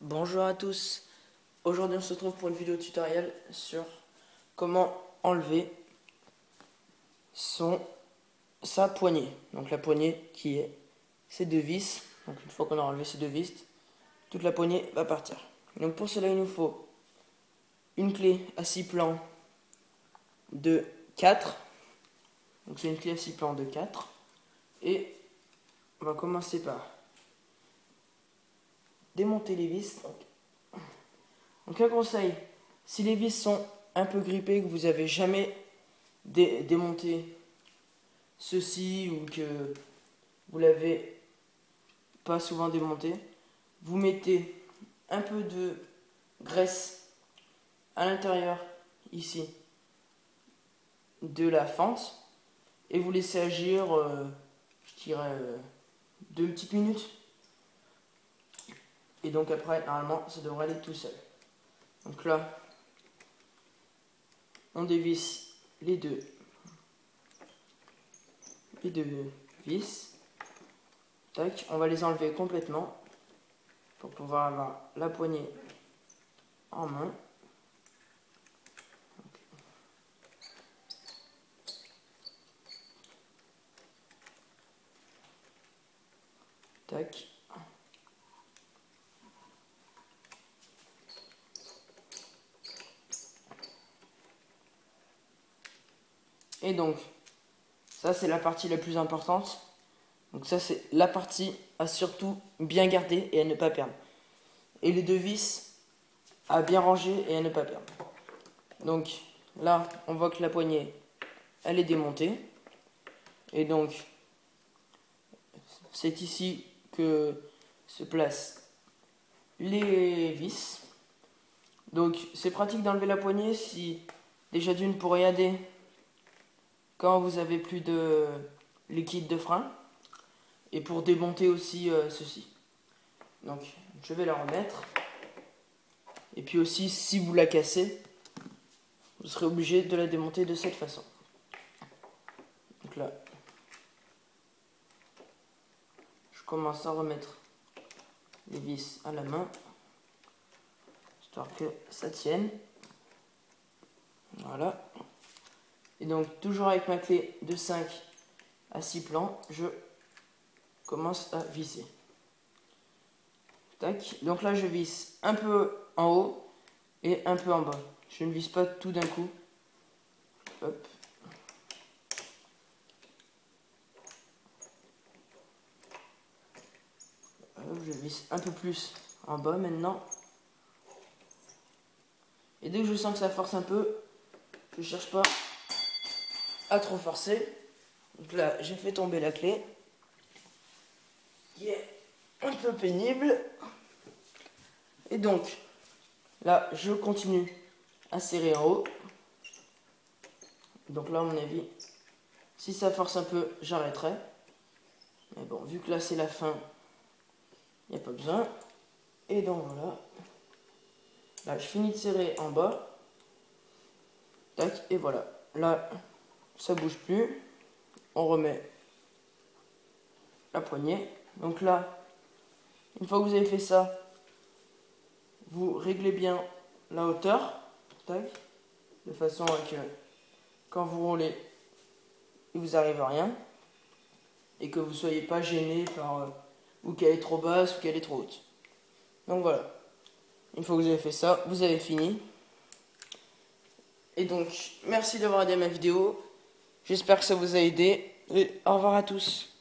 Bonjour à tous, aujourd'hui on se retrouve pour une vidéo tutoriel sur comment enlever sa poignée. Donc la poignée qui est ces deux vis. Donc une fois qu'on a enlevé ces deux vis, toute la poignée va partir. Donc pour cela il nous faut une clé à 6 plans de 4. Donc c'est une clé à 6 plans de 4. Et on va commencer par démonter les vis. Donc un conseil, si les vis sont un peu grippées, que vous n'avez jamais démonté ceci ou que vous l'avez pas souvent démonté, vous mettez un peu de graisse à l'intérieur ici de la fente et vous laissez agir, je dirais, 2 petites minutes. Et donc après, normalement, ça devrait aller tout seul. Donc là, on dévisse les deux vis. Tac, on va les enlever complètement pour pouvoir avoir la poignée en main. Tac. Et donc, ça c'est la partie la plus importante. Donc ça c'est la partie à surtout bien garder et à ne pas perdre. Et les deux vis à bien ranger et à ne pas perdre. Donc là, on voit que la poignée, elle est démontée. Et donc, c'est ici que se placent les vis. Donc c'est pratique d'enlever la poignée si, déjà d'une, pour regarder quand vous avez plus de liquide de frein. Et pour démonter aussi ceci. Donc je vais la remettre. Et puis aussi, si vous la cassez, vous serez obligé de la démonter de cette façon. Donc là, je commence à remettre les vis à la main, histoire que ça tienne. Voilà. Et donc, toujours avec ma clé de 5 à 6 plans, je commence à visser. Tac. Donc là, je visse un peu en haut et un peu en bas. Je ne visse pas tout d'un coup. Hop. Je visse un peu plus en bas maintenant. Et dès que je sens que ça force un peu, je cherche pas à trop forcer. Donc là, j'ai fait tomber la clé, qui est un peu pénible. Et donc, là, je continue à serrer en haut. Donc là, à mon avis, si ça force un peu, j'arrêterai. Mais bon, vu que là, c'est la fin, il n'y a pas besoin. Et donc, voilà. Là, je finis de serrer en bas. Tac, et voilà. Là, ça bouge plus. On remet la poignée. Donc là, une fois que vous avez fait ça, vous réglez bien la hauteur. Tac. De façon à que quand vous roulez, il vous arrive rien. Et que vous ne soyez pas gêné par ou qu'elle est trop basse ou qu'elle est trop haute. Donc voilà. Une fois que vous avez fait ça, vous avez fini. Et donc, merci d'avoir regardé ma vidéo. J'espère que ça vous a aidé. Et au revoir à tous.